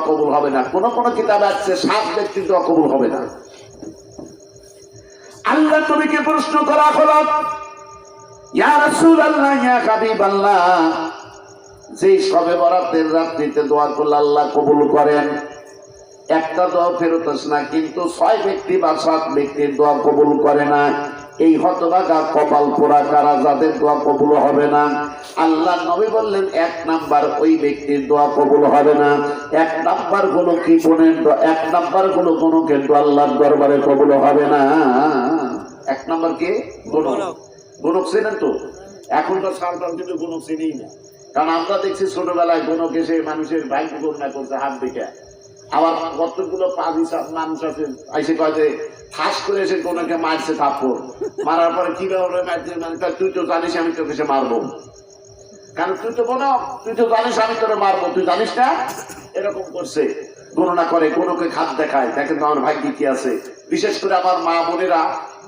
কবুল হবে না। কোন কোন কিতাবে আছে 7 ব্যক্তির দোয়া কবুল হবে না। আল্লাহ নবীকে প্রশ্ন করা হলো, ইয়া রাসূলুল্লাহ, ইয়া হাবিবাল্লাহ, যে শবে বরাতের রাত্রিতে দোয়া করলে আল্লাহ কবুল করেন, একটা দোয়া ফেরত আসে না, কিন্তু 6 ব্যক্তি বা 7 ব্যক্তির দোয়া কবুল করে না। এই হতভাগা কপাল পোড়া কারা, যাদের দোয়া কবুল হবে না? আল্লাহ নবী বললেন 1 নাম্বার ওই ব্যক্তির দোয়া কবুল হবে না। 1 নাম্বার হলো কৃপণের দোয়া, 1 নাম্বার হলো গুণকের দোয়া আল্লাহর দরবারে কবুল হবে না। 1 নাম্বার কি? গুণক। গুণক চেনেন তো? এখনকার সালটাল কিন্তু গুণক চিনেই না। কারণ আমরা দেখছি ছোটবেলায় গুণক এসে মানুষের ভাই করুণা করছে হাত দিকে, আবার কতগুলো পাঁচ মানুষ আছে এসে কয় যে ঠাস করে এসে কোনকে মারছে, থাপ্পড় মারার পরে কিভাবে মারছে, মানে তুই তো জানিস আমি তোকে এসে মারবো, কারণ তুই তো বোন, তুই তো জানিস আমি তোরে মারবো, তুই জানিস না, এরকম করছে। গণনা করে কোনকে খাত দেখায়, দেখেন তো আমার ভাগ্যে কি আছে। বিশেষ করে আমার মা বোনেরা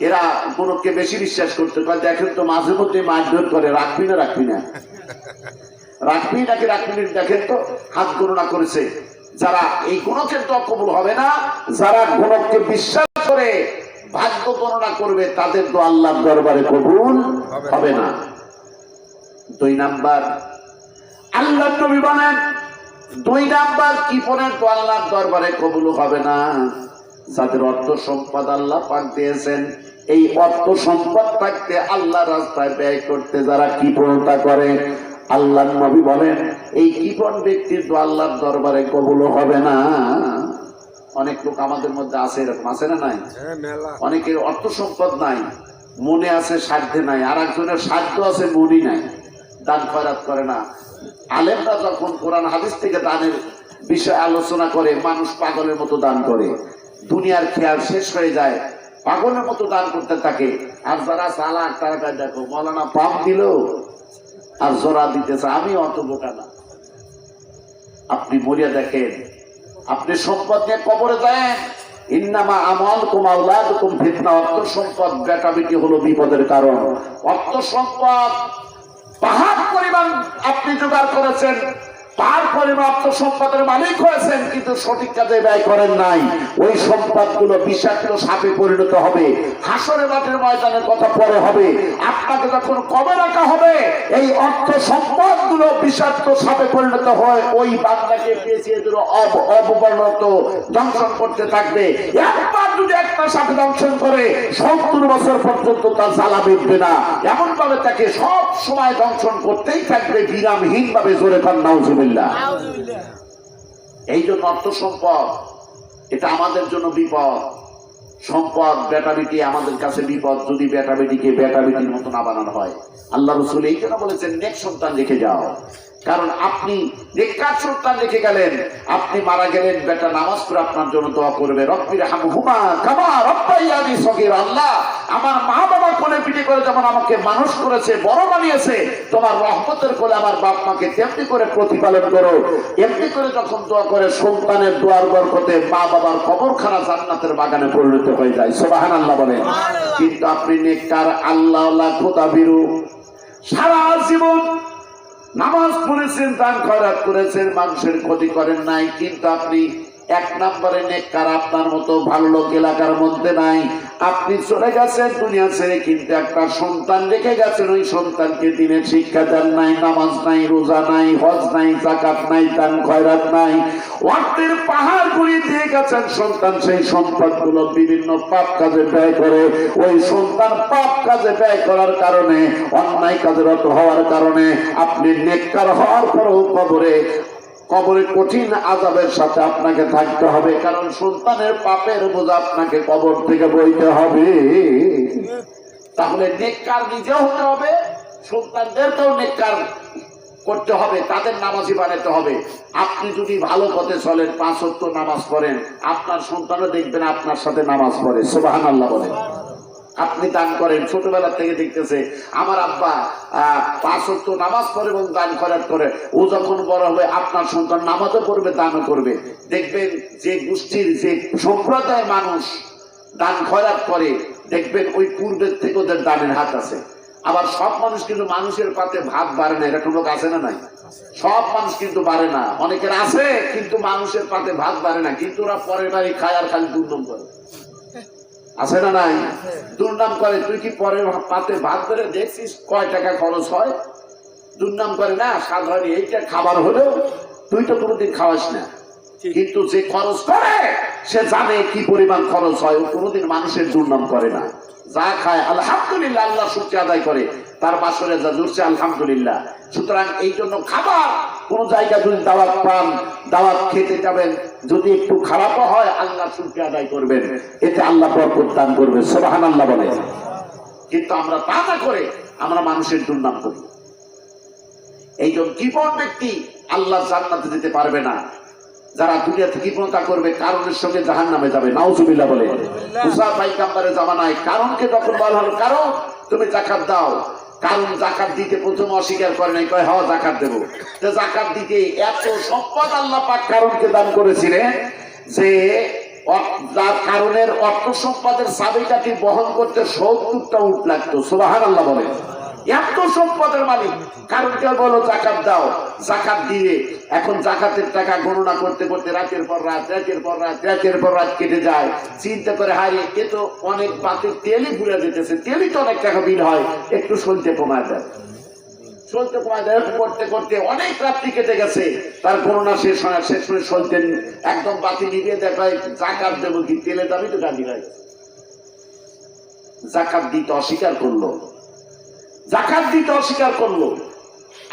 এরা কোনকে বেশি বিশ্বাস করতে পারে। দেখেন তো মাঝে মধ্যে মারধর করে, রাখবি না রাখবি না, রাখবি নাকি রাখবি না, দেখেন তো হাত গণনা করেছে। যারা এই গুণকের দোয়া কবুল হবে না, যারা গুণককে বিশ্বাস করে ভাগ্য গণনা করবে, তাদের তো আল্লাহর দরবারে কবুল হবে না। 2 নাম্বার, আল্লাহর নবী বলেন 2 নাম্বার কৃপণের তো আল্লাহর দরবারে কবুল হবে না, যাদের অর্থ সম্পদ আল্লাহ পাক দিয়েছেন, এই অর্থ সম্পদ থাকতে আল্লাহ রাস্তায় ব্যয় করতে যারা কৃপণতা করে, আল্লাহর নবী বলেন এই কৃপণ ব্যক্তির তো আল্লাহর দরবারে কবুল হবে না। অনেক লোক আমাদের মধ্যে আছে, এরকম আছে না নাই? অনেকের অর্থ সম্পদ নাই, মনে আছে সাধ্যে নাই, আর একজনের সাধ্য আছে মনই নাই, দান খয়রাত করে না। আলেমরা যখন কোরআন হাদিস থেকে দানের বিষয়ে আলোচনা করে, মানুষ পাগলের মতো দান করে, দুনিয়ার খেয়াল শেষ হয়ে যায়, পাগলের মতো দান করতে থাকে। আর যারা চালাক তারা দেখো মৌলানা পাপ দিল আর জোড়া দিতেছে, আমি অত বোকা না। আপনি মরিয়া দেখেন, আপনি সম্পদ নিয়ে কবরে দেন, ইন্নামা আমালকুম আওলাদুকুম ফিতনা। অর্থ সম্পদ বেটা বেটি হলো বিপদের কারণ। অর্থ সম্পদ পাহাড় পরিমাণ আপনি জোগাড় করেছেন, পাহাড় পরিমাণ অর্থ সম্পদের মালিক হয়েছেন, কিন্তু সঠিক কাজে ব্যয় করেন নাই, ওই সম্পদগুলো বিষাক্ত সাপে পরিণত হবে। হাসরে মাঠের ময়দানের কথা পরে হবে। আপনাকে যখন কবে রাখা হবে, এই অর্থ সম্পদগুলো বিষাক্ত সাপে পরিণত হয়, ওই বান্দাকে পেঁচিয়ে দিল অববর্ণত দংশন করতে থাকবে। একবার যদি একটা সাপে দংশন করে 70 বছর পর্যন্ত তার জ্বালা মিটবে না, এমন ভাবে তাকে সব সময় দংশন করতেই থাকবে বিরামহীন ভাবে। জোরে কান নাউজুবিল্লাহ। এই জন্য অর্থ সম্পদ এটা আমাদের জন্য বিপদ। সম্পদ বেটা বেটি আমাদের কাছে বিপদ, যদি বেটা বেটিকে বেটা বেটির মতো না বানানো হয়। আল্লাহ রাসূল এই জন্য বলেছেন নেক সন্তান রেখে যাও, কারণ আপনি নেককার সন্তান রেখে গেলেন, আপনি মারা গেলেন, বেটা নামাজ পড়ে আপনার জন্য দোয়া করবে, রব্বির হামহুমা কামা রাব্বায়ানি সগীরা। আল্লাহ, আমার মা বাবা কোলে পিঠে করে যেমন আমাকে মানুষ করেছে, বড় বানিয়েছে, তোমার রহমতের কোলে আমার বাপ মাকে তেমনি করে প্রতিপালন করো। এমনি করে যখন দোয়া করে, সন্তানের দোয়ার বরকতে মা বাবার কবরখানা জান্নাতের বাগানে পরিণত হয়ে যায়। সুবহানাল্লাহ বলেন। কিন্তু আপনি নেককার আল্লাহওয়ালা খোদাভীরু, সারা জীবন নামাজ পড়েছেন, দান খয়রাত করেছেন, মানুষের ক্ষতি করেন নাই, কিন্তু আপনি 1 নম্বরে নেককার আপনার মতো ভালো লোক এলাকার মধ্যে নাই। আপনি চলে গেছেন দুনিয়া ছেড়ে, কিন্তু একটা সন্তান রেখে গেছেন, ওই সন্তানকে দিনের শিক্ষা দেন নাই, নামাজ নাই, রোজা নাই, হজ নাই, যাকাত নাই, দান খয়রাত নাই, অর্থের পাহাড় গড়িয়ে দিয়ে গেছেন। সন্তান সেই সম্পদগুলো বিভিন্ন পাপ কাজে ব্যয় করে। ওই সন্তান পাপ কাজে ব্যয় করার কারণে, অন্যায় কাজে রত হওয়ার কারণে আপনি নেককার হওয়ার পরেও কবরে কঠিন আযাবের সাথে আপনাকে থাকতে হবে, কারণ সন্তানের পাপের বোঝা আপনাকে কবর থেকে বইতে হবে। তাহলে নেককার নিজেও হতে হবে, সন্তানদেরকেও নেককার করতে হবে, তাদের নামাজি বানাতে হবে। আপনি যদি ভালো পথে চলেন, 5 ওয়াক্ত নামাজ পড়েন, আপনার সন্তানও দেখবেন আপনার সাথে নামাজ পড়ে। সুবহানাল্লাহ বলেন। আপনি দান করেন, ছোটবেলা থেকে দেখতেছে আমার আব্বা 5 ওয়াক্ত নামাজ পড়ে এবং দান খয়রাত করে, ও যখন বড় হবে আপনার সন্তান নামাজও পড়বে, দানও করবে। দেখবেন যে গোষ্ঠীর, যে সম্প্রদায়ের মানুষ দান খয়রাত করে, দেখবেন ওই পূর্বের থেকে ওদের দানের হাত আছে। আবার সব মানুষ কিন্তু মানুষের পাতে ভাত বাড়ে না, এরকম লোক আছে না নাই? সব মানুষ কিন্তু পারে না, অনেকের আছে কিন্তু মানুষের পাতে ভাত পারে না, কিন্তু ওরা পরের বাড়ি খায় আর খালি দুর্নাম করে। আছে না নাই? দুর্নাম করে। তুই কি পরের পাতে ভাত করে দেখছিস কয় টাকা খরচ হয়? দুর্নাম করে না। সাধারণ এইটা খাবার হলেও তুই তো কোনোদিন খাওয়াস না, কিন্তু যে খরচ করে সে জানে কি পরিমাণ খরচ হয়। ও কোনোদিন মানুষের দুর্নাম করে না। যা খায় আলহামদুলিল্লাহ, আল্লাহ শুকরিয়া আদায় করে, তার বাসরে যা জুড়ছে আলহামদুলিল্লাহ। সুতরাং এই জন্য খাবার কোন জায়গায় যদি দাওয়াত পান, দাওয়াত খেতে যাবেন, যদি একটু খারাপও হয় আল্লাহ শুকরিয়া আদায় করবেন, এতে আল্লাহ বরকত দান করবে। সুবহানাল্লাহ বলে। কিন্তু আমরা তা না করে আমরা মানুষের দুর্নাম করি। এই জন্য কৃপণ ব্যক্তি আল্লাহ জান্নাতে যেতে পারবে না। যারা দুনিয়াতে কৃপণতা করবে কারণের সঙ্গে জাহান্নামে যাবে। নাউজুবিল্লাহ বলে। মুসা পয়গম্বরের জামানায় কারণকে যখন বলা হলো, কারণ তুমি যাকাত দাও, কারণ যাকাত দিতে প্রথমে অস্বীকার করে নাই, কয় হ্যাঁ যাকাত দেব। তো যাকাত দিতে এত সম্পদ আল্লাহ পাক কারণকে দান করেছিলেন যে যার কারণের অর্থ সম্পদের চাবিকাঠি বহন করতে 70টা উট লাগতো। সুবহানাল্লাহ বলে। এত সম্পদের মালিক কারণকে বলো জাকাত দাও, জাকাত দিয়ে এখন জাকাতের টাকা গণনা করতে করতে রাতের পর রাত, রাতের পর রাত, রাতের পর রাত কেটে যায়। চিন্তা করে হারে এ তো অনেক বাতের তেলই ঘুরে যেতেছে, তেলই তো অনেক টাকা বিল হয়, একটু সলতে কমায় দেয়, সলতে কমায় দেয়। করতে করতে অনেক রাত্রি কেটে গেছে, তার গণনা শেষ হয়। শেষ করে সলতে একদম বাতি নিভিয়ে দেখায় জাকাত দেবো কি, তেলের দামই তো গাড়ি হয়। জাকাত দিতে অস্বীকার করলো, জাকাত দিতে অস্বীকার করলো।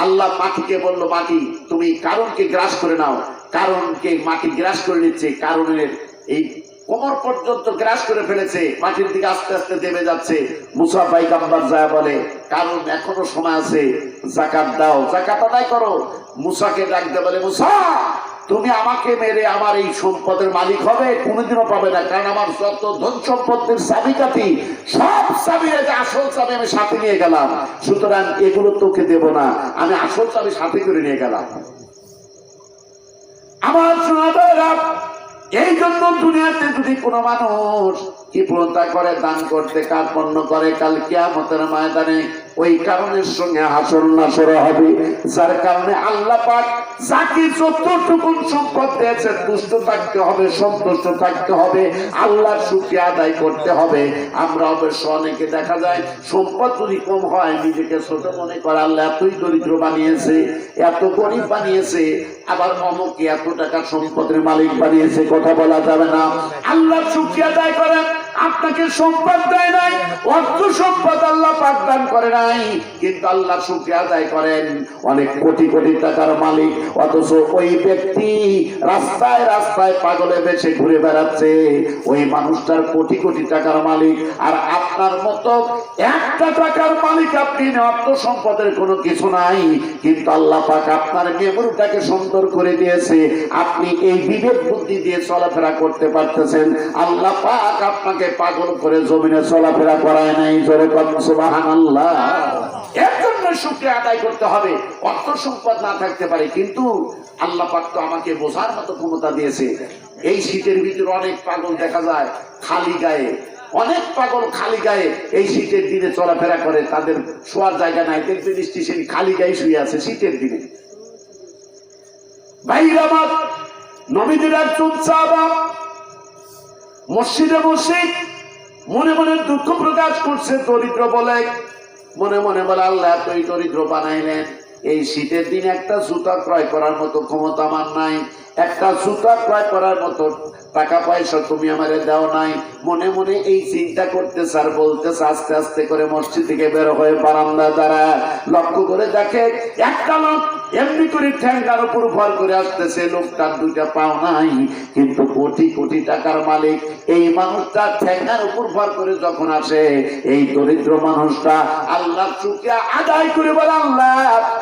আল্লাহ মাটিকে বললো, মাটি তুমি কারণকে গ্রাস করে নাও। কারণকে মাটি গ্রাস করে নিচ্ছে, কারণের এই কোমর পর্যন্ত গ্রাস করে ফেলেছে, মাটির দিকে আস্তে আস্তে দেবে যাচ্ছে। মুসা পয়গম্বর যায় বলে, কারণ এখনো সময় আছে, জাকাত দাও, জাকাত আদায় করো। মুসাকে ডাকতে বলে, মুসা তুমি আমাকে মেরে আমার এই সম্পদের মালিক হবে? কোনোদিনও পাবে না, কারণ আমার যত ধন সম্পদের চাবিকাঠি সব চাবি, আসল চাবি আমি সাথে নিয়ে গেলাম, সুতরাং এগুলো তোকে দেব না, আমি আসল চাবি সাথে করে নিয়ে গেলাম। আমার শোনাবেরা, এই জন্য দুনিয়াতে যদি কোনো মানুষ কৃপণতা করে, দান করতে কার্পণ্য করে, কাল কিয়ামতের ময়দানে ওই কারণের সঙ্গে হাসর নাসর হবে। যার কারণে আল্লাহ পাক যাকে যতটুকু সম্পদ দিয়েছেন তুষ্ট থাকতে হবে, সন্তুষ্ট থাকতে হবে, আল্লাহর শুকরিয়া আদায় করতে হবে। আমরা অবশ্য অনেকে দেখা যায় সম্পদ যদি কম হয় নিজেকে ছোট মনে করে, আল্লাহ এতই দরিদ্র বানিয়েছে, এত গরিব বানিয়েছে, আবার অমুকে এত টাকা সম্পদের মালিক বানিয়েছে, কথা বলা যাবে না। আল্লাহর শুকরিয়া আদায় করেন। আপনাকে সম্পদ দেয় নাই, অর্থ সম্পদ আল্লাহ পাক দান করে নাই, কিন্তু আল্লাহ শুকরিয়া আদায় করেন। অনেক কোটি কোটি টাকার মালিক, অথচ ওই ব্যক্তি রাস্তায় রাস্তায় পাগলে বেশে ঘুরে বেড়াচ্ছে, ওই মানুষটার কোটি কোটি টাকার মালিক। আর আপনার মতো একটা টাকার মালিক আপনি, অর্থ সম্পদের কোনো কিছু নাই, কিন্তু আল্লাহ পাক আপনার মেমরিটাকে সুন্দর করে দিয়েছে, আপনি এই বিবেক বুদ্ধি দিয়ে চলাফেরা করতে পারতেছেন। আল্লাহ পাক আপনাকে পাগল করে জমিনে চলাফেরা করায় নাই। জোরে বলুন সুবহানাল্লাহ। এর জন্য শুকরিয়া আদায় করতে হবে। অর্থ সম্পদ না থাকতে পারে, কিন্তু আল্লাহ পাক তো আমাকে বোঝার মতো ক্ষমতা দিয়েছে। এই শীতের ভিতরে অনেক পাগল দেখা যায় খালি গায়ে, অনেক পাগল খালি গায়ে এই শীতের দিনে চলাফেরা করে, তাদের শোয়ার জায়গা নাই, দেখবেন স্টেশন খালি গায়ে শুয়ে আছে শীতের দিনে। ভাইরা আমার, নবীদের একজন সাহাবা মসজিদে বসে মনে মনে দুঃখ প্রকাশ করছে, দরিদ্র বলে, মনে মনে বলে আল্লাহ এতই দরিদ্র বানাইলেন, এই শীতের দিন একটা জুতা ক্রয় করার মতো ক্ষমতা আমার নাই, একটা জুতা ক্রয় করার মতো টাকা পয়সা তুমি আমারে দাও নাই। মনে মনে এই চিন্তা করতেছে আর বলতেছে। আস্তে আস্তে করে মসজিদ থেকে বের হয়ে বারান্দা দ্বারা লক্ষ্য করে দেখে একটা লোক এমনি করে ঠ্যাঙ্গার উপর ভর করে আসতেছে। লোকটার দুইটা পাও নাই, কিন্তু কোটি কোটি টাকার মালিক। এই মানুষটা ঠ্যাঙ্গার উপর ভর করে যখন আসে, এই দরিদ্র মানুষটা আল্লাহর শুকরিয়া আদায় করে বলে, আল্লাহ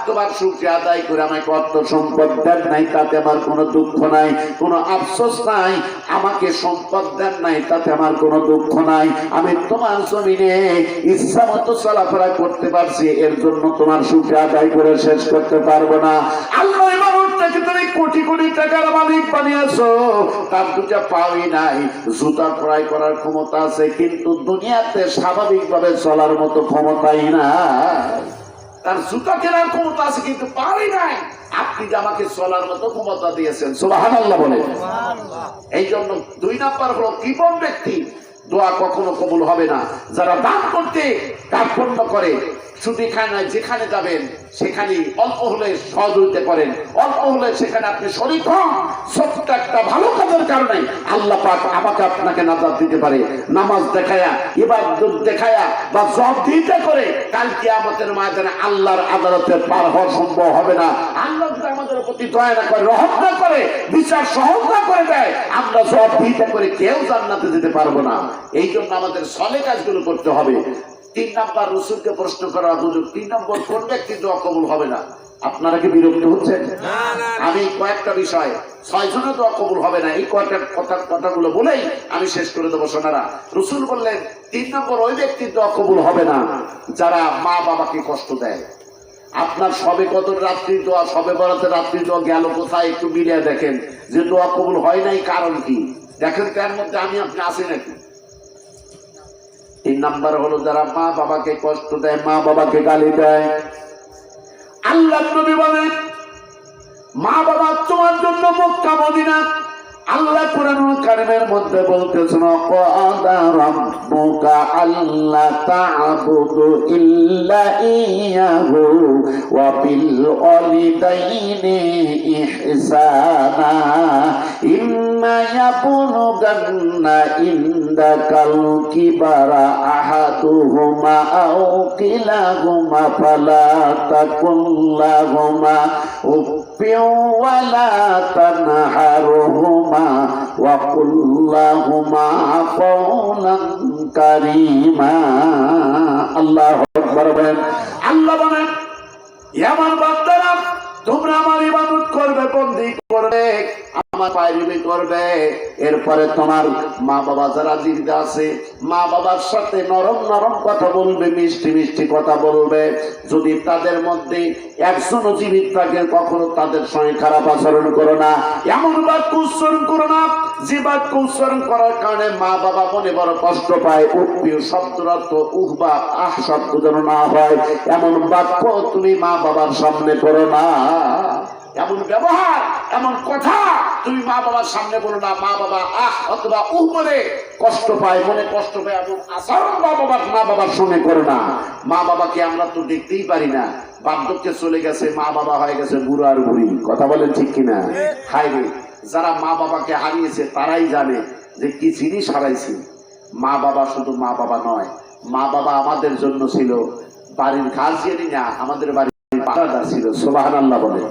তোমার শুকরিয়া আদায় করে আমাকে অর্থ সম্পদ দেন নাই, তাতে আমার কোনো দুঃখ নাই, কোনো আফসোস নাই। আমাকে সম্পদ দেন নাই, তাতে আমার কোনো দুঃখ নাই। আমি তোমার জমিনে ইচ্ছা মতো চলাফেরা করতে পারছি, এর জন্য তোমার শুকরিয়া আদায় করে শেষ করতে পারবো না। আল্লাহ মানুষটাকে তুমি কোটি কোটি টাকার মালিক বানিয়েছো, তার দুটা পাওই নাই, জুতা ক্রয় করার ক্ষমতা আছে, কিন্তু দুনিয়াতে স্বাভাবিকভাবে চলার মতো ক্ষমতাই না। তার জুতা কেনার ক্ষমতা আছে, কিন্তু পারি নাই, আপনি যে আমাকে চলার মতো ক্ষমতা দিয়েছেন, সুবহানাল্লাহ বলে। এই জন্য 2 নাম্বার হলো কৃপণ ব্যক্তি দোয়া কখনো কবুল হবে না। যারা দান করতে কার্পণ্য করে, শুধু এখানে যেখানে যাবেন সেখানে অল্প হলে সহযোগিতা করেন, অল্প হলে সেখানে আপনি শরীক হন, ছোট্ট একটা ভালো কাজের কারণে আল্লাহ পাক আমাকে আপনাকে নাজাত দিতে পারে। নামাজ দেখায়া, ইবাদত দেখায়া বা জব দিতে করে কাল কিয়ামতের ময়দানে আল্লাহর আদালতে পার হওয়া সম্ভব হবে না। আল্লাহ যদি আমাদের প্রতি দয়া না করে, রহম না করে, বিচার সহজ না করে দেয়, আমরা জব দিতে করে কেউ জান্নাতে যেতে পারবো না। এই জন্য আমাদের সলে কাজগুলো করতে হবে। 3 নাম্বার রসুলকে প্রশ্ন করা হুজুর 3 নম্বর কোন ব্যক্তি দোয়া কবুল হবে না? আপনারা কি বিরক্ত হচ্ছেন? আমি কয়েকটা বিষয়, 6 জনের দোয়া কবুল হবে না, এই কয়েকটা কথাগুলো বলেই আমি শেষ করে দেবো। সোনারা, রসুল বললেন 3 নম্বর ওই ব্যক্তির দোয়া কবুল হবে না যারা মা বাবাকে কষ্ট দেয়। আপনার সবে কদর রাত্রির দোয়া, সবে বরাতের রাত্রির দোয়া গেল কোথায়? একটু মিলিয়ে দেখেন যে দোয়া কবুল হয় নাই, কারণ কি? দেখেন তার মধ্যে আমি আপনি আছি নাকি? 3 নাম্বার হলো যারা মা বাবাকে কষ্ট দেয়, মা বাবাকে গালি দেয়। আল্লাহর নবী বলেন মা বাবা তোমার জন্য মক্কা মদিনা। আল্লাহ কুরআনুল কারীমের মধ্যে বলতেছেন ক্বাদা রাব্বুকা আল্লা তা'বুদু ইল্লা ইয়্যাহু ওয়া বিল ওয়ালিদাইনি ইহসানা ইম্মা ইয়াবলুগান্না ইনদাকাল কিবারা আহাদুহুমা আও কিলাহুমা ফালা তাকুল লাহুমা উফফিন ওয়া লা তানহারহুমা وَقُلْ لَهُمَا قَوْلًا كَرِيمًا। আল্লাহু আকবার বলেন। আল্লাহ বলেন আমার বান্দারা তোমরা আমার ইবাদত করবে, বন্দেগী করবে, আমার পায়রাবি করবে, এরপরে তোমার মা বাবা যারা জীবিত আছে মা বাবার সাথে নরম নরম কথা বলবে, মিষ্টি মিষ্টি কথা বলবে। যদি তাদের মধ্যে একজন জীবিত থাকে কখনো তাদের সঙ্গে খারাপ আচরণ করো না, এমন বাক্য উচ্চারণ করো না যে বাক্য উচ্চারণ করার কারণে মা বাবা মনে বড় কষ্ট পায়। উপ্রিয় শব্দের অর্থ উহ বা আহ শব্দ যেন না হয়, এমন বাক্য তুমি মা বাবার সামনে করো না। এমন ব্যবহার, এমন কথা তুমি মা বাবার সামনে বলো না। মা বাবা আহ অথবা উহ বলে কষ্ট পায়, মনে কষ্ট পায়, এমন আচরণ মা বাবার সঙ্গে করো না। মা বাবাকে আমরা তো দেখতেই পারি না, বার্ধক্যে চলে গেছে, মা বাবা হয়ে গেছে বুড়ো আর বুড়ি। কথা বলেন ঠিক কিনা? হায় রে, যারা মা বাবাকে হারিয়েছে তারাই জানে যে কি জিনিস হারাইছি। মা বাবা শুধু মা বাবা নয়, মা বাবা আমাদের জন্য ছিল বাড়ির গার্জিয়ানই না, আমাদের বাড়ির পাহারাদার ছিল। সুবহানাল্লাহ বলে।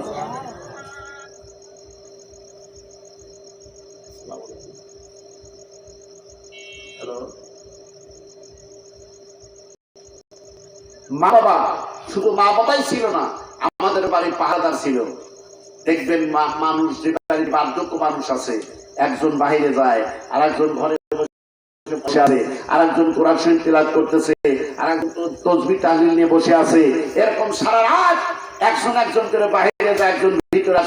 মা বাবা শুধু মা বাবাই ছিল না, আমাদের বাড়ির পাহারাদার ছিল। দেখবেন মানুষ যে বাড়ির বার্ধক্য মানুষ আছে, একজন বাইরে যায়, আর একজন ঘরে বসে আছে, আর একজন কোরআন শরীফ তিলাওয়াত করতেছে, আর একজন তাসবিহ তাহলিল নিয়ে বসে আছে। এরকম সারা রাত একজন করে বাইরে যায়, একজন ভিতরে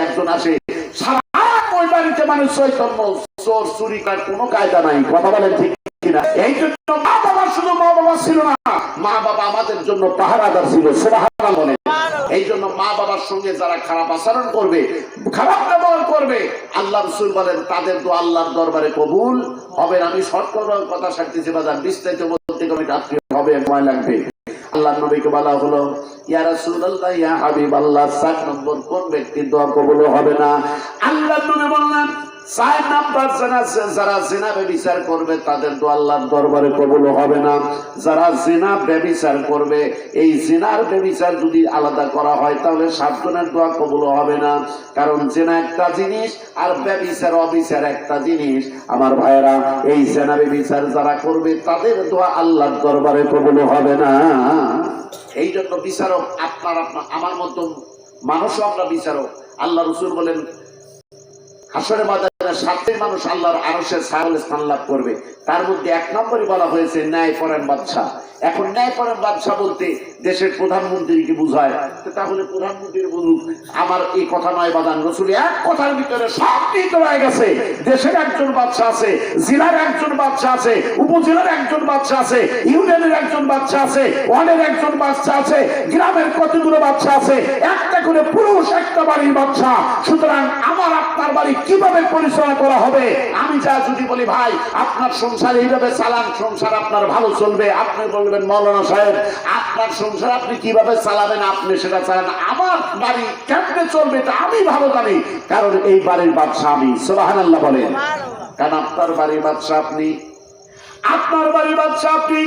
একজন আসে। সারা রাত ওই বাড়িতে মানুষ চৈতন্য, চোর চুরি করার কোনো কায়দা নাই। কথা বলেন ঠিক কিনা? এই জন্য মা বাবা শুধু মা বাবা ছিল না, মা বাবা আমাদের জন্য পাহারাদার ছিল। সুবহানাল্লাহ বলেন। এই জন্য মা বাবার সঙ্গে যারা খারাপ আচরণ করবে, খারাপ ব্যবহার করবে, আল্লাহ রাসূল বলেন তাদের দোয়া আল্লাহর দরবারে কবুল হবে না। আমি শর্ট কথা সারতেছি বাজার, বিস্তারিত বলতে গেলে রাত্রি হবে, সময় লাগবে। আল্লাহর নবীকে বলা হলো ইয়া রাসূলুল্লাহ ইয়া হাবিবাল্লাহ 7 নম্বর কোন ব্যক্তির দোয়া কবুল হবে না? আল্লাহর নবী বললেন 4 নাম্বার যারা জিনা ব্যভিচার করবে তাদের দোয়া আল্লাহর দরবারে কবুল হবে না। যারা জিনা ব্যভিচার করবে, এই জিনার ব্যভিচার যদি আলাদা করা হয় তাহলে 7 জনের দোয়া কবুল হবে না। কারণ জিনা একটা জিনিস আর ব্যভিচার অবিচার একটা জিনিস। আমার ভাইয়েরা, এই জিনা ব্যভিচার যারা করবে তাদের দোয়া আল্লাহর দরবারে কবুল হবে না। এই জন্য বিচারক আপনার আমার মতো মানুষও আমরা বিচারক। আল্লাহ রাসূল বলেন হাসরের ময়দানে সাতটি মানুষ আল্লাহর আরশের ছায়াতলে স্থান লাভ করবে। তার মধ্যে এক নম্বরই বলা হয়েছে ন্যায়পরায়ণ বাদশা। এখন ন্যায়পরায়ণ বাদশা বলতে দেশের প্রধানমন্ত্রীকে বুঝায়। তাহলে প্রধানমন্ত্রীর বলুক, আমার এই কথা নয় বাদান, রসুল এক কথার ভিতরে সব নিহিত হয়ে গেছে। দেশের একজন বাদশা আছে, জেলার একজন বাদশা আছে, উপজেলার একজন বাদশা আছে, ইউনিয়নের একজন বাদশা আছে, ওয়ার্ডের একজন বাদশা আছে, গ্রামের কতগুলো বাদশা আছে, একটা করে পুরুষ একটা বাড়ির বাদশা। সুতরাং আমার আপনার বাড়ি কিভাবে পরিচালনা করা হবে, আমি যা যদি বলি ভাই আপনার সংসার এইভাবে চালান, সংসার আপনার ভালো চলবে, আপনি বলবেন মৌলানা সাহেব আপনার সংসার আপনি কিভাবে চালাবেন, আপনি সেটা চালান, আমার বাড়ি কেমনে চলবে এটা আমি ভালো জানি, কারণ এই বাড়ির বাদশা আমি। সুবহানাল্লাহ বলেন। কারণ আপনার বাড়ির বাদশা আপনি, আপনার বাড়ির বাদশা আপনি,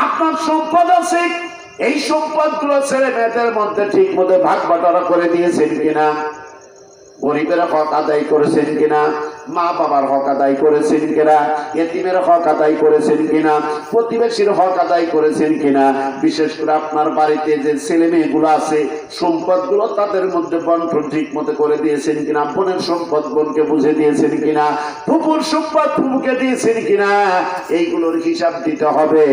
আপনার সম্পদ আছে, এই সম্পদ গুলো ছেলে মেয়েদের মধ্যে ঠিক মতো ভাগ বাটোয়ারা করে দিয়েছেন কিনা, গরিবের হক আদায় করেছেন কিনা, মা বাবার হক আদায় করেছেন কিনা, এতিমের হক আদায় করেছেন কিনা, প্রতিবেশীর হক আদায় করেছেন কিনা, বিশেষ করে আপনার বাড়িতে যে ছেলে মেয়েগুলো আছে সম্পদ গুলো তাদের মধ্যে বন্টন ঠিক মতো করে দিয়েছেন কিনা, বোনের সম্পদ বোনকে বুঝে দিয়েছেন কিনা, ফুপুর সম্পদ ফুপুকে দিয়েছেন কিনা, এইগুলোর হিসাব দিতে হবে।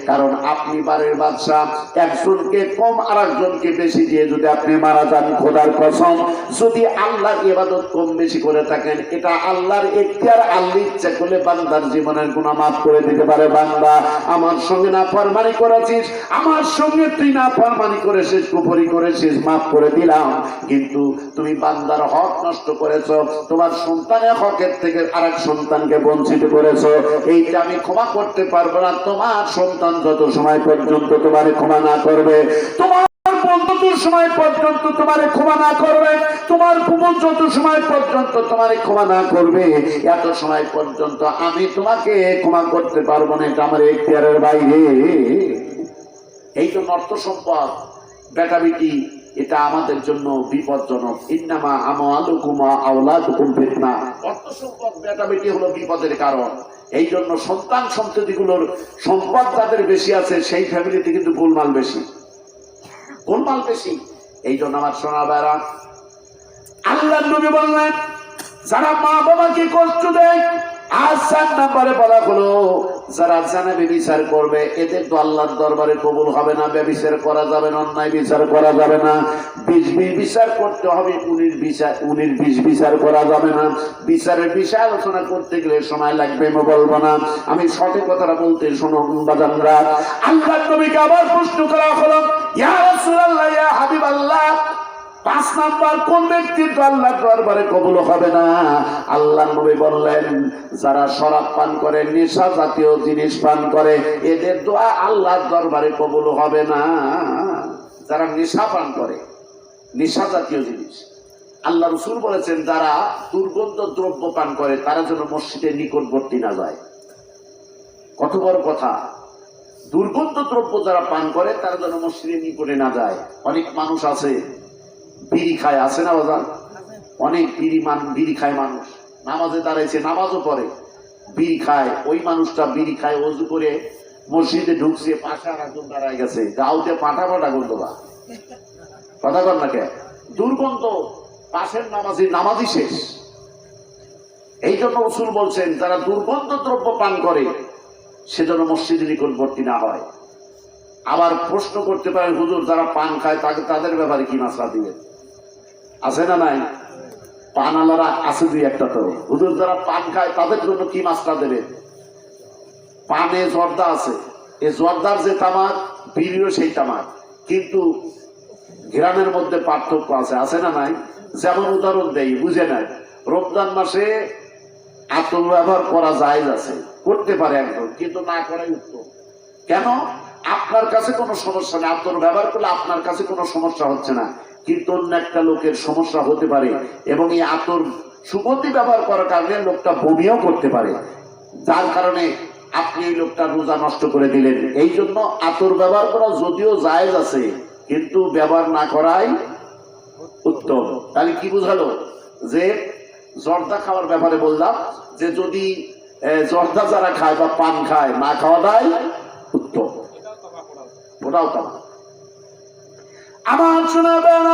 কারণ আপনি বাড়ির বাদশা, একজনকে কম আর একজনকে বেশি দিয়ে যদি আপনি মারা যান, খোদার কসম যদি আল্লাহ ইবাদত কম বেশি করে থাকেন, এটা আল্লাহর ইখতিয়ার, আল্লাহ ইচ্ছা করলে বান্দার জীবনের গুনাহ মাফ করে দিতে পারে। বান্দা আমার সঙ্গে নাফরমানি করেছিস, আমার সঙ্গে তুই নাফরমানি করেছিস, কুফরি করেছিস, মাফ করে দিলাম, কিন্তু তুমি বান্দার হক নষ্ট করেছো, তোমার সন্তানের হকের থেকে আরেক সন্তানকে বঞ্চিত করেছো, এইটা আমি ক্ষমা করতে পারবো না। তোমার সন্তান যত সময় পর্যন্ত তোমারে ক্ষমা না করবে, তোমার সময় পর্যন্ত তোমারে ক্ষমা না করবে, তোমার পুবন যত সময় পর্যন্ত তোমারে ক্ষমা না করবে, এত সময় পর্যন্ত আমি তোমাকে ক্ষমা করতে পারবো না, এটা আমার এখতিয়ারের বাইরে। এই জন্য অর্থ সম্পদ বেটা বেটি এটা আমাদের জন্য বিপজ্জনক। ইন্নামা আমওয়ালুকুম ওয়া আওলাদুকুম ফিতনা। অর্থ সম্পদ বেটা বেটি হলো বিপদের কারণ। এই জন্য সন্তান সন্ততিগুলোর সম্পদ যাদের বেশি আছে সেই ফ্যামিলিতে কিন্তু গোলমাল বেশি, গোলমাল বেশি। এই জন্য আমার সোনা ভাইরা, আল্লাহর নবী বললেন যারা মা বাবাকে কষ্ট দেয়, আজ 4 নম্বরে বলা হলো যারা জানে বিচার করবে, এদের তো আল্লাহর দরবারে কবুল হবে না। ব্যভিচার করা যাবে না, অন্যায় বিচার করা যাবে না, 20 বিচার করতে হবে, 19 বিচার করা যাবে না। বিচারের বিষয় আলোচনা করতে গেলে সময় লাগবে, আমি বলবো না, আমি সঠিক কথাটা বলতে শোনো বাজানরা। আল্লাহর নবীকে আবার প্রশ্ন করা হলো, ইয়া রাসূলুল্লাহ, ইয়া হাবিবাল্লাহ, 5 নাম্বার কোন ব্যক্তির আল্লাহর দরবারে কবুল হবে না? আল্লাহর নবী বললেন যারা শরাব পান করে, নেশা জাতীয় জিনিস পান করে, এদের দোয়া আল্লাহর দরবারে কবুল হবে না। যারা নেশা পান করে, নেশা জাতীয় জিনিস, আল্লাহ রাসূল বলেছেন যারা দুর্গন্ধ দ্রব্য পান করে তারা যেন মসজিদের নিকটবর্তী না যায়। কত বড় কথা! দুর্গন্ধ দ্রব্য যারা পান করে তারা যেন মসজিদের নিকটে না যায়। অনেক মানুষ আছে বিড়ি খায়, আছে না বাজার? অনেক বিড়ি খায় মানুষ, নামাজে দাঁড়াইছে, নামাজও পড়ে, বিড়ি খায়। ওই মানুষটা বিড়ি খায়, ওযু করে মসজিদে ঢুকছে, পাশে আর একজন দাঁড়ায় গেছে, গাউতে পাটা পাটা গন্ধ বা কথা কর না কে, দুর্গন্ধ, পাশের নামাজি শেষ। এই জন্য রাসূল বলছেন যারা দুর্গন্ধ দ্রব্য পান করে সেজন্য মসজিদের নিকটবর্তী না হয়। আবার প্রশ্ন করতে পারে হুজুর যারা পান খায় তাদের ব্যাপারে কি মাসলা দিবেন? আছে না নাই? পান আলারা আছে দুই একটা, তো হুজুর যারা পান খায় তাদের জন্য কি মাসলা দেবেন? পানে জর্দা আছে, এই জর্দার যে তামাক, বিড়িও সেই তামাক, কিন্তু ঘ্রাণের মধ্যে পার্থক্য আছে, আছে না নাই? যেমন উদাহরণ দেই, বুঝে নাই, রমজান মাসে আতর ব্যবহার করা জায়েজ আছে, করতে পারে একজন, কিন্তু না করাই উত্তম। কেন? আপনার কাছে কোনো সমস্যা নেই, আতর ব্যবহার করলে আপনার কাছে কোনো সমস্যা হচ্ছে না, কিন্তু অন্য একটা লোকের সমস্যা হতে পারে, এবং এই আতর সুগন্ধি ব্যবহার করার কারণে লোকটা বমিও করতে পারে, যার কারণে আপনি এই লোকটা রোজা নষ্ট করে দিলেন। এই জন্য আতর ব্যবহার করা যদিও জায়েজ আছে, কিন্তু ব্যবহার না করাই উত্তম। তাহলে কি বুঝালো? যে জর্দা খাওয়ার ব্যাপারে বললাম যে যদি জর্দা যারা খায় বা পান খায়, না খাওয়াটাই উত্তম, ওটাও তামাক। আমার শোনাবেন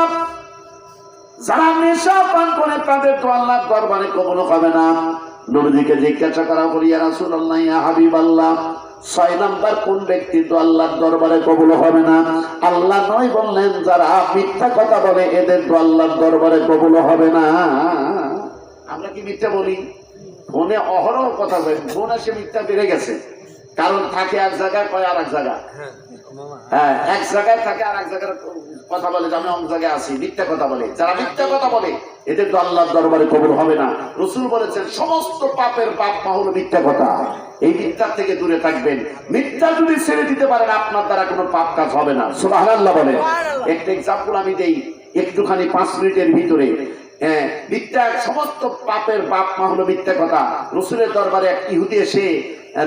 যারা নেশা পান করে তাদের তো আল্লাহ দরবারে কবুল হবে না। নবীকে জিজ্ঞাসা করা হলো, ইয়া রাসূলুল্লাহ, ইয়া হাবিবাল্লাহ, 6 নাম্বার কোন ব্যক্তি তো আল্লাহর দরবারে কবুল হবে না? আল্লাহ নয় বললেন, যারা মিথ্যা কথা বলে এদের তো আল্লাহর দরবারে কবুল হবে না। আমরা কি মিথ্যা বলি? ফোনে অহরহ কথা বলি, ফোন এসে মিথ্যা বেড়ে গেছে। কারণ থাকে এক জায়গায়, কয় আর এক জায়গায়। হ্যাঁ, এক জায়গায় থাকে আর এক জায়গায় কথা বলে যে আমি অন্য জায়গায় আছি, মিথ্যা কথা বলে। যারা মিথ্যা কথা বলে এদের তো আল্লাহর দরবারে কবুল হবে না। রাসূল বলেছেন, সমস্ত পাপের বাপ মা হলো মিথ্যা কথা। এই মিথ্যার থেকে দূরে থাকবেন। মিথ্যা যদি ছেড়ে দিতে পারেন, আপনার দ্বারা কোনো পাপ কাজ হবে না। সুবহানাল্লাহ বলেন। একটা এক্সাম্পল আমি দেই একটুখানি, 5 মিনিটের ভিতরে। মিথ্যা, সমস্ত পাপের বাপ মা হলো মিথ্যা কথা। রাসূলের দরবারে এক ইহুদি এসে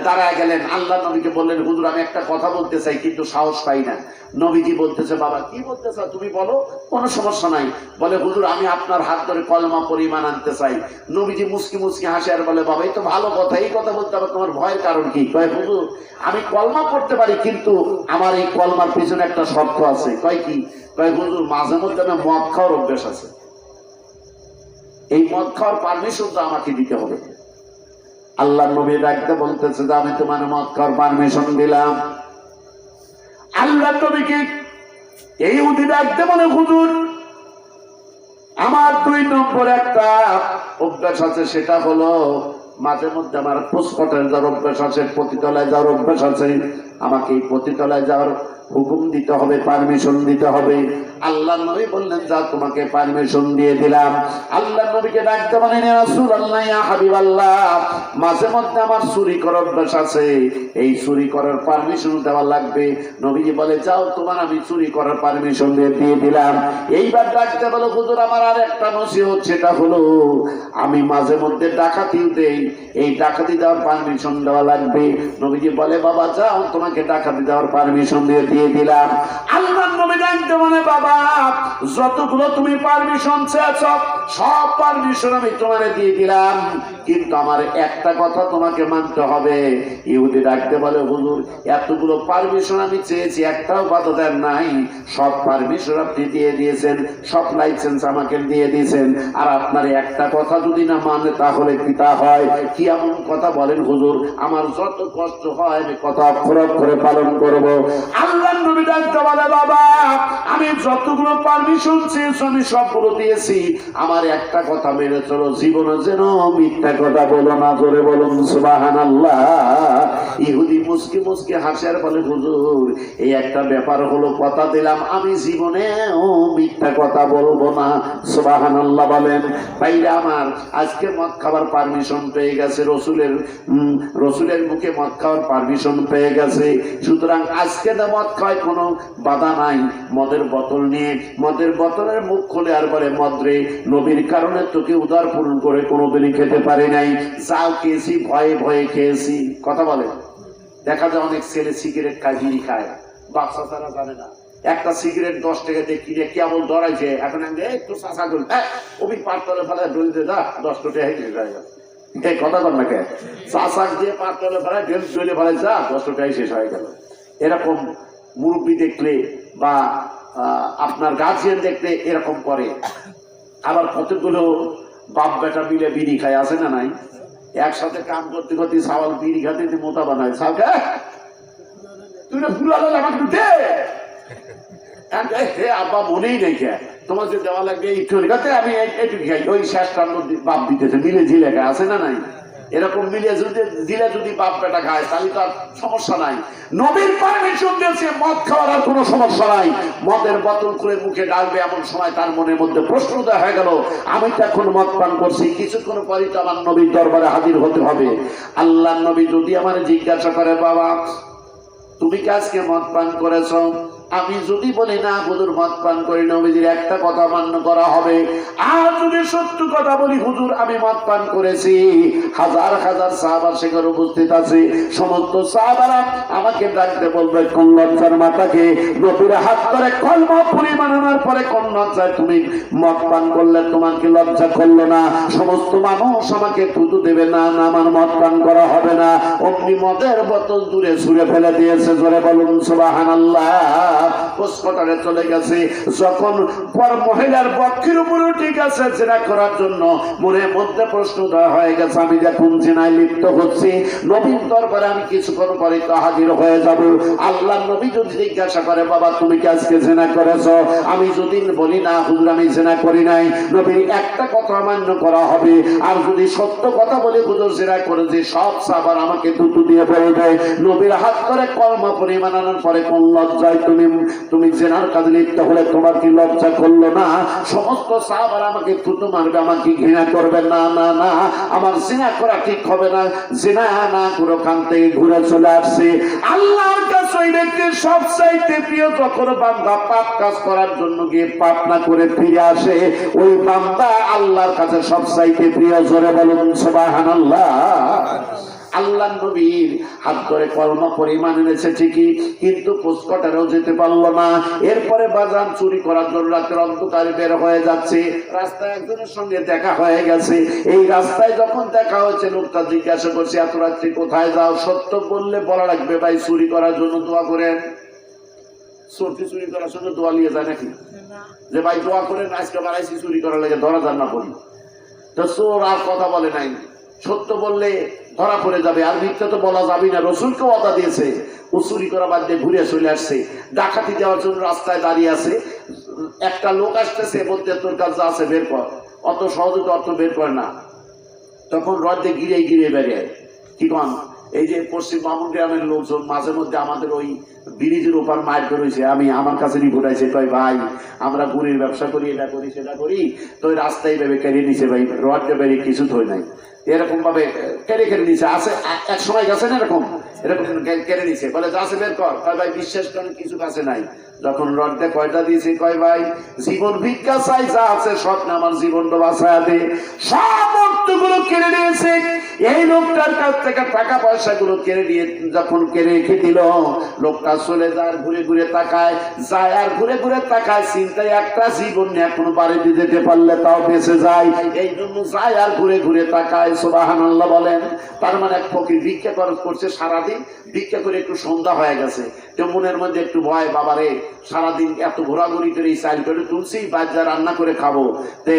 দাঁড়ায় গেলেন, আল্লাহ নবীকে বললেন, হুজুর আমি একটা কথা বলতে চাই কিন্তু সাহস পাই না। নবীজি বলতেছে, বাবা কি বলতে চাও তুমি বলো, কোনো সমস্যা নাই। বলে, হুজুর আমি আপনার হাত ধরে কলমা পরিমাণ আনতে চাই। নবীজি মুস্কি মুস্কি হাসে আর বলে, বাবা এই তো ভালো কথা, এই কথা বলতে হবে, তোমার ভয়ের কারণ কি? কয়, হুজুর আমি কলমা পড়তে পারি কিন্তু আমার এই কলমার পিছনে একটা শর্ত আছে। কয় কি? কয়, হুজুর মাঝে মধ্যে আমার মদ খাওয়ার অভ্যাস আছে, এই মদ খাওয়ার পারমিশন তো আমাকে দিতে হবে। আল্লাহ নবী ডাকতে বলতেছে যে আমি তোমার মদ খাওয়ার পারমিশন দিলাম। আল্লাহ নবীকে এই ইহুদি ডাকতে বলে, হুজুর আমার 2 নম্বর একটা অভ্যাস আছে, সেটা হলো মাঝে মধ্যে আমার পুষ্পটের যাওয়ার অভ্যাস আছে, পতিতলায় যাওয়ার অভ্যাস আছে। আমাকে এই পতিতলায় যাওয়ার হুকুম দিতে হবে, পারমিশন দিতে হবে। আল্লাহ নবী বললেন, যা তোমাকে পারমিশন দিয়ে দিলাম। আল্লাহ নবীকে ডাকতে বলেন, ইয়া রাসূলুল্লাহ, ইয়া হাবিবাল্লাহ, মাঝে মধ্যে আমার চুরি করার অভ্যাস আছে, এই চুরি করার পারমিশন দেওয়া লাগবে। নবীজি বলে, যাও তোমার আমি চুরি করার পারমিশন দিয়ে দিলাম। এইবার ডাকতে বলো, হুজুর আমার আর একটা নসিহত, সেটা হলো আমি মাঝে মধ্যে ডাকাতি দেই, এই ডাকাতি দেওয়ার পারমিশন দেওয়া লাগবে। নবীজি বলে, বাবা যাও তোমাকে ডাকাতি দেওয়ার পারমিশন দিয়ে দিলাম। আল্লাহ নবী ডাকতে বলে, বাবা যতগুলো তুমি পারমিশন চেয়েছ সব পারমিশন আমি তোমারে দিয়ে দিলাম, কিন্তু আমার একটা কথা তোমাকে মানতে হবে। ইহুদি ডাকতে বলে, হুজুর এতগুলো পারমিশন আমি চেয়েছি, একটাও বাধা দেন নাই, সব পারমিশন আপনি দিয়ে দিয়েছেন, সব লাইসেন্স আমাকে দিয়ে দিয়েছেন, আর আপনার একটা কথা যদি না মানে তাহলে কি তা হয়? কি এমন কথা বলেন হুজুর, আমার যত কষ্ট হয় আমি কথা অক্ষর অক্ষরে পালন করব। আল্লাহ নবী ডাকতে বলে, বাবা আমি যতগুলো পারমিশন চেয়েছি আমি সবগুলো দিয়েছি, আমার একটা কথা মেনে চলো, জীবনে যেন মিথ্যা কথা বলো না। জোরে বলুন সুবহানাল্লাহ। ইহুদি মুস্কি মুস্কি হাসিয়ার বলে, হুজুর এই একটা ব্যাপার হলো, কথা দিলাম আমি জীবনেও মিথ্যা কথা বলবো না। সুবহানাল্লাহ বলেন। ভাইরা আমার, আজকে মদ খাবার পারমিশন পেয়ে গেছে, রসুলের মুখে মদ খাওয়ার পারমিশন পেয়ে গেছে। সুতরাং আজকে তো মদ খাওয়ায় কোনো বাধা নাই। মদের বোতল নিয়ে মদের বোতলের মুখ খুলে আর বলে, মদরে নবীর কারণে তোকে উদার পূরণ করে কোনোদিনই খেতে পারি নাই, যাও খেয়েছি ভয়ে ভয়ে খেয়েছি। কথা বলে, দেখা যায় অনেক ছেলে সিগারেট খায়, বিড়ি খায়, বাচ্চা তারা জানে না। একটা সিগারেট 10 টাকা দিয়ে কিনে কেমন ধরাইছে, এখন একটু চাষা করি ওই পাঁচতলে ফেলে ডলিতে যা 10 টাকা এই কথা বল না কে, চাষাক দিয়ে পাঁচতলে ফেলায় ডলে ফেলে যা 10 টাকায় শেষ হয়ে গেল। এরকম মুরব্বী দেখলে বা আপনার গার্জিয়ান দেখলে এরকম করে। আবার কতগুলো বাপ বেটা মিলে বিড়ি খায়, আছে না নাই? একসাথে কাম করতে করতে সাওয়াল বিড়ি খাতে মোটা বানায়, সাওকে তুই না ফুল আমাকে দে, আব্বা মনেই নেই কে তোমার যে দেওয়া লাগবে একটু আমি এইটুকু খাই, ওই শেষটার বাপ দিতেছে মিলে ঝিলে খায়, আছে না নাই? এরকম মিলে দিলে যদি বাপ বেটা খায় তাহলে তো আর সমস্যা নাই। নবীর পারমিশন দিয়েছে, মদ খাওয়ার আর কোনো সমস্যা নাই। মদের বোতল খুলে মুখে ডালবে এমন সময় তার মনের মধ্যে প্রশ্ন উদয় হয়ে গেল, আমি তো এখন মদ পান করছি, কিছুক্ষণ পরই তো আমার নবীর দরবারে হাজির হতে হবে। আল্লাহ নবী যদি আমার জিজ্ঞাসা করে, বাবা তুমি কি আজকে মদ পান করেছ? আমি যদি বলি না হুজুর মদ পান করি, নবীজির একটা কথা মান্য করা হবে। আর যদি সত্য কথা বলি, হুজুর আমি মদ পান করেছি, হাজার হাজার সাহাবা সেখানে উপস্থিত আছে, সমস্ত সাহাবারা আমাকে ডাকতে বলবে, কোন লজ্জার মাতাকে নবীর হাত ধরে কলমা পরিমাণ আনার পরে কোন লজ্জায় তুমি মদ পান করলে, তোমার কি লজ্জা করলো না? সমস্ত মানুষ আমাকে থুতু দেবে, না না আমার মদ পান করা হবে না। অমনি মদের বোতল দূরে ছুঁড়ে ফেলে দিয়েছে। জোরে বলুন সুবহানাল্লাহ। পোস্টকটারে চলে গেছে। যখন পর মহিলার পক্ষের উপরেও ঠিক আছে জেনা করার জন্য মনের মধ্যে প্রশ্ন দেওয়া হয়ে গেছে, আমি যখন জেনায় লিপ্ত হচ্ছি নবীর দরবারে আমি কিছুক্ষণ পরে তো হাজির হয়ে যাব। আল্লাহ নবী যদি জিজ্ঞাসা করে বাবা তুমি কি আজকে জেনা করেছো, আমি যদি বলি না হুজুর আমি জেনা করি নাই, নবীর একটা কথা মান্য করা হবে। আর যদি সত্য কথা বলে হুজুর জেনা করেছে সব সাহাবার আমাকে থুতু দিয়ে বলবে নবীর হাত করে কলমা পড়ে মানানোর পরে কোন লজ্জায় তুমি জেনার কাজে লিপ্ত হলে তোমার কি লজ্জা করলো না? সমস্ত সাহাবারা আমাকে থুতু মারবে, আমাকে ঘৃণা করবে। না না না, আমার জিনা করা ঠিক হবে না। জিনা না করে ওখান থেকে ঘুরে চলে আসছে। আল্লাহর কাছে ওই ব্যক্তির সবচাইতে প্রিয় যখন বান্দা পাপ কাজ করার জন্য গিয়ে পাপ না করে ফিরে আসে, ওই বান্দা আল্লাহর কাছে সবচাইতে প্রিয়। জোরে বলুন সুবহানাল্লাহ। আল্লাহ নবীর হাত ধরে কলমা পরিমাণ এনেছে ঠিকই, কিন্তু পোস্টকটারেও যেতে পারলো না। এরপরে বাজান চুরি করার জন্য রাতের অন্ধকারে বের হয়ে যাচ্ছে। রাস্তায় একজনের সঙ্গে দেখা হয়ে গেছে। এই রাস্তায় যখন দেখা হয়েছে লোকটা জিজ্ঞাসা করছে এত রাত্রি কোথায় যাও? সত্য বললে বলা লাগবে ভাই চুরি করার জন্য দোয়া করেন। চুরি করার সঙ্গে দোয়া নিয়ে যায় নাকি যে ভাই দোয়া করেন আজকে বাড়াইছি চুরি করার লাগে ধরা যান না করি? তো চোর আর কথা বলে নাই, সত্য বললে ধরা পড়ে যাবে, আর মিথ্যা তো বলা যাবে না। রসুলকে ওয়াদা দিয়েছে। ও চুরি করা বাদ দিয়ে ঘুরে চলে আসছে, ডাকাতি দেওয়ার জন্য রাস্তায় দাঁড়িয়ে আছে। একটা লোক আসতেছে, বলতে তোর কাছে আছে বের কর। অত সহজে তো অর্থ বের করে না। তখন রডে গিরে বেরিয়ে কি কন, এই যে পশ্চিম মামুন গ্রামের লোকজন মাঝে মধ্যে আমাদের ওই ব্রিজের উপর মাইর করেছে। আমি আমার কাছে রিপোর্ট আছে, কয় ভাই আমরা গুড়ির ব্যবসা করি, এটা করি সেটা করি, তো ওই রাস্তায় ভেবে কেড়ে নিছে ভাই, রডে বেরিয়ে কিছু থই নাই। এরকম ভাবে কেড়ে নিছে। আছে এক সময় গেছেন এরকম কেড়ে নিছে, বলে যা আছে বের কর। কয় ভাই বিশ্বাস করেন কিছু কাছে নাই। যখন রডটা কয়টা দিয়েছে, কয় ভাই জীবন ভিক্ষা চাই, যা আছে সব না আমার জীবনটা বাঁচায় দে। সব অর্থগুলো কেড়ে নিয়েছে। এই লোকটার কাছ থেকে টাকা পয়সা গুলো কেড়ে নিয়ে যখন কেড়ে রেখে দিল, লোকটা চলে যায়, ঘুরে ঘুরে তাকায়, যায় আর ঘুরে ঘুরে তাকায়, চিন্তায় একটা জীবন নিয়ে এখনো বাড়িতে যেতে পারলে তাও বেঁচে যায়, এই জন্য যায় আর ঘুরে ঘুরে তাকায়। সুবহানাল্লাহ বলেন। তার মানে এক ফকির ভিক্ষা করছে সারাদিন, ভিক্ষা করে একটু সন্ধ্যা হয়ে গেছে, তো মনের মধ্যে একটু ভয়, বাবারে সারাদিন এত ঘোরাঘুরি করে এই চাইল করে তুলছি, বাচ্চা রান্না করে খাবো, তে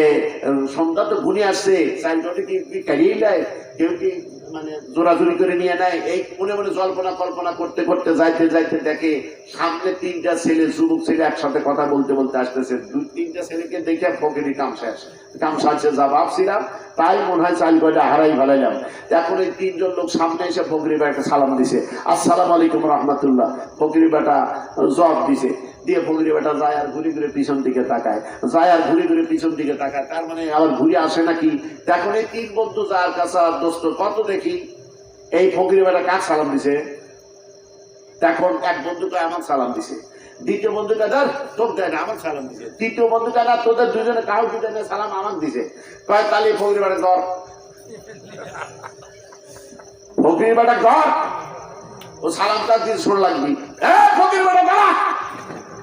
সন্ধ্যা তো ঘুরে আসছে, চাইল করে কি কারিয়ে দেয়, কেউ কি মানে জোরাজুরি করে নিয়ে নেয়। এই মনে মনে জল্পনা কল্পনা করতে করতে যাইতে যাইতে দেখে সামনে তিনটা ছেলে, যুবক ছেলে একসাথে কথা বলতে বলতে আসতেছে। দুই তিনটা ছেলেকে দেখে ফকিরি কাম সাজছে, যা ভাবছিলাম তাই মনে হয় চাল কয়টা হারাই ফেলাইলাম। এখন এই তিনজন লোক সামনে এসে ফকিরি বেটা সালাম দিছে, আসসালামু আলাইকুম রাহমাতুল্লাহ। ফকিরি বেটা জবাব দিছে, দিয়ে ফকিরি বেটা যায় আর ঘুরে ঘুরে পিছন দিকে তাকায়, যায় আর ঘুরে ঘুরে পিছন দিকে তাকায়। তার মানে আবার ঘুরে আসে নাকি। এখন এই তিন বন্ধু যার কাছে দোস্ত কত দেখি, এই ফকিরি বেটা কাক সালাম দিছে? তখন এক বন্ধুকে আমার সালাম দিছে, দ্বিতীয় বন্ধুটা ধর তোর দেয় না আমার সালাম দিছে, তৃতীয় বন্ধুটা না তোদের দুজনে কাউ দিতে সালাম আমার দিছে। কয় তালি ফকিরি বেটা ঘর, ফকিরি বেটা ঘর, ও সালামটা দিয়ে শোন লাগবি। ফকিরি বেটা দাঁড়া।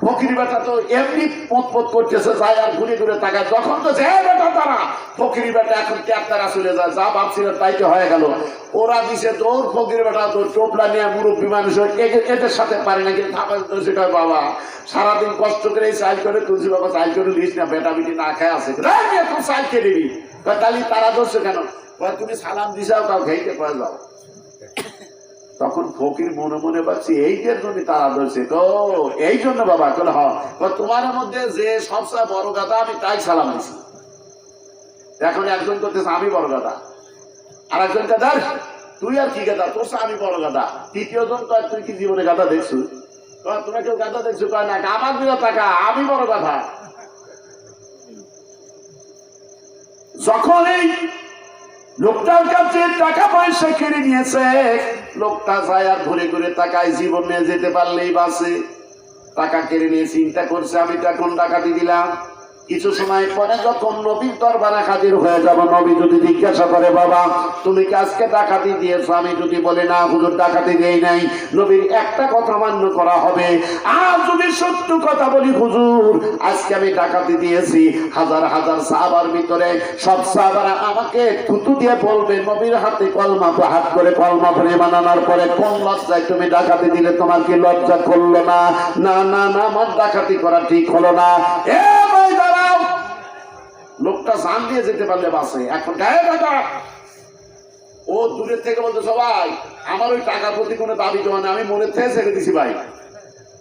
ফকিরি বেটা তো এমনি পথ করতেছে, যায় আর ঘুরে ঘুরে তাকায়। যখন তো যে বেটা তারা, ফকিরি বেটা এখন তারা চলে যায়, যা ভাবছিল তাই তো হয়ে গেল। ওরা দিছে তোর ফকিরি বেটা তোর টোপলা নিয়ে মুরব্বী মানুষ এদের সাথে পারে না, কিন্তু সেটা বাবা সারাদিন কষ্ট করে চাইল করে তুলছি, বাবা চাইল করে লিস না, বেটা বিটি না খায় আছে তুই চাইল খেয়ে দিবি। তাহলে তারা ধরছে কেন? তুমি সালাম দিছাও কাউ খেয়ে পড়ে যাও। তখন ফকির মনে মনে পাচ্ছি এইটার জন্য তারা ধরছে, তো এই জন্য বাবা চলে তোমার মধ্যে যে সবচেয়ে বড় গাদা আমি তাই সালাম দিছি। এখন একজন করতেছে আমি বড় গাদা, আর একজন গাদার তুই আর কি গাদা, তোর আমি বড় গাদা। তৃতীয় জন কয় তুই কি জীবনে গাদা দেখছো? তোমরা কেউ গাদা দেখছো? কয় না, আমার দিকে টাকা আমি বড় গাদা। যখন এই লোকটার কাছে টাকা পয়সা কেড়ে নিয়েছে, লোকটা যায় আর ঘুরে ঘুরে তাকায়, জীবন নিয়ে যেতে পারলেই বাঁচে। টাকা কেড়ে নিয়ে চিন্তা করছে আমি তো এখন ডাকাতি দিলাম, কিছু সময় পরে যখন নবীর দরবারে হাজির হয়ে যাব, নবী যদি জিজ্ঞাসা করে বাবা তুমি কি আজকে ডাকাতি দিয়েছো, আমি যদি বলি না হুজুর ডাকাতি দেই নাই, নবীর একটা কথা মান্য করা হবে। আর যদি সত্য কথা বলি হুজুর আজকে আমি ডাকাতি দিয়েছি, হাজার হাজার সাহাবার ভিতরে সব সাহাবারা আমাকে থুতু দিয়ে বলবে নবীর হাতে কলমা হাত করে কলমা পড়ে বানানোর পরে কোন লজ্জায় তুমি ডাকাতি দিলে, তোমার কি লজ্জা করলো না? না না না, আমার ডাকাতি করা ঠিক হলো না। এ ভাই দাঁড়াও, লোকটা জান দিয়ে যেতে পারলে বাসে, এখন গায়ে টাকা। ও দূরের থেকে বলতো সবাই আমার ওই টাকার প্রতি কোনো দাবি জমা নেই, আমি মনে থেকে ছেড়ে দিছি ভাই,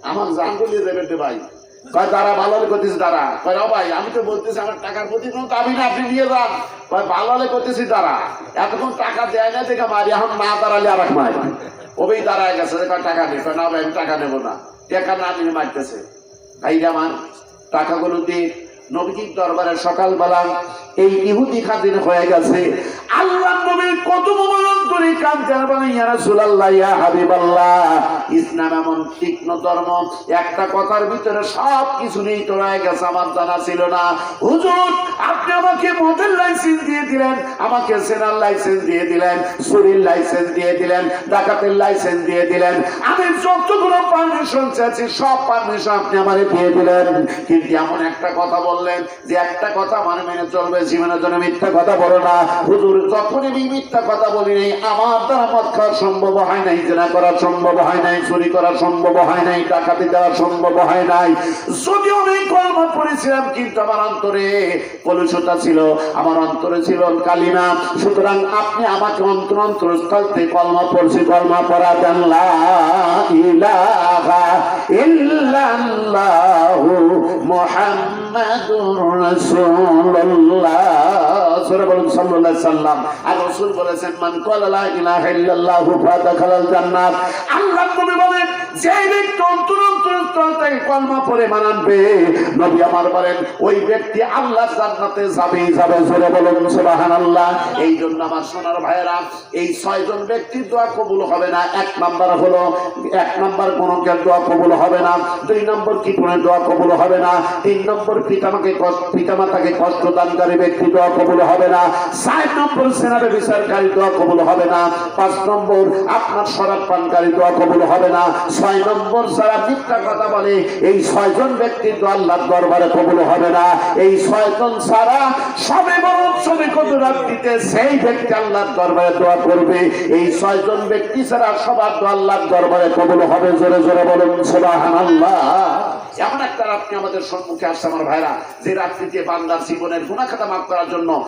আমার জান বলিয়ে দেবেন ভাই। কয় তারা ভালো করতেছি, তারা কয় ভাই আমি তো বলতেছি আমার টাকার প্রতি কোনো দাবি না, আপনি নিয়ে যান। কয় ভালো করতেছি, তারা এতক্ষণ টাকা দেয় না দেখে মারি, এখন না দাঁড়ালে আর এক মারি। ওই দাঁড়ায় গেছে, টাকা নেই, না ভাই আমি টাকা নেবো না, টাকা না নিয়ে মারতেছে। ভাই আমার টাকাগুলো দিয়ে নবীজির দরবারে সকালবেলা এই ইহুদি খাদির হয়ে গেছে। আল্লাহ নবীর কত মনোরন্তরে কাঁদতেন, বলেন ইয়া রাসূলুল্লাহ ইয়া হাবিবাল্লাহ, ইসলাম এমন তীক্ষ্ণ ধর্ম, একটা কথার ভিতরে সব কিছু নেই তো রয়ে গেছে, আমার জানা ছিল না। হুজুর আপনি আমাকে মোটর লাইসেন্স দিয়ে দিলেন, আমাকে সেনার লাইসেন্স দিয়ে দিলেন, চুরির লাইসেন্স দিয়ে দিলেন, ডাকাতের লাইসেন্স দিয়ে দিলেন, আমি যতগুলো পারমিশন চাইছি সব পারমিশন আপনি আমারে দিয়ে দিলেন, কিন্তু এমন একটা কথা বললেন যে একটা কথা মানে মেনে চলবে, জীবনের জন্য মিথ্যা কথা বলো না। হুজুর যখন আমি মিথ্যা কথা বলি নাই, আমার দ্বারা মদ খাওয়া সম্ভব হয় নাই, জেনা করা সম্ভব হয় নাই, চুরি করা সম্ভব হয় নাই, ডাকাতি দেওয়া সম্ভব হয় নাই, যদিও আমি কলমা পড়েছিলাম কিন্তু আমার অন্তরে কলুষতা ছিল, আমার অন্তরে ছিল কালিমা। সুতরাং আপনি আমাকে অন্তরস্থল থেকে কলমা পড়ছি, কলমা পড়া দেন লা ইলাহা ইল্লাল্লাহু মুহাম্মাদুর রাসূলুল্লাহ সাল্লাল্লাহু আলাইহি সাল্লাম। আর রাসূল বলেছেন মান ক্বালা লা ইলাহা ইল্লাল্লাহু ফাদাখালাল জান্নাত। আল্লাহ নবী বলেন যে ব্যক্তি অন্তরস্থল থেকে কলমা পড়ে মানবে, নবী আমার বলেন ওই ব্যক্তি আল্লাহর জান্নাতে যাবে যাবে। জোরে বলুন সুবহানাল্লাহ। এই জন্য আমার সোনার ভাইয়েরা, এই 6 জন ব্যক্তির দোয়া কবুল হবে না। এক নাম্বার হলো, এক নাম্বার গুণকের দোয়া কবুল হবে না, 2 নম্বর কিপনের দোয়া কবুল হবে না, 3 নম্বর পিতামাতাকে কষ্ট দানকারী ব্যক্তি দোয়া কবুল হবে না, 4 নম্বর সেনাবে বিচারকারী দোয়া কবুল হবে না, 5 নম্বর আপনার শরাব পানকারী দোয়া কবুল হবে না, 6 নম্বর যারা মিথ্যা কথা বলে এই 6 জন ব্যক্তির দোয়া আল্লাহর দরবারে কবুল হবে না। এই 6 জন ছাড়া সবে বরত সবে কত রাত্রিতে সেই ব্যক্তি আল্লাহর দরবারে দোয়া করবে। এই 6 জন ব্যক্তি ছাড়া সবার দোয়া আল্লাহর দরবারে কবুল হবে। জোরে জোরে বলুন সুবহানাল্লাহ। এমন একটা রাত্রি আমাদের সম্মুখে আসছে আমার ভাইরা, যে রাত্রিতে বান্দার জীবনের গুনাহ খাতা মাফ করার জন্য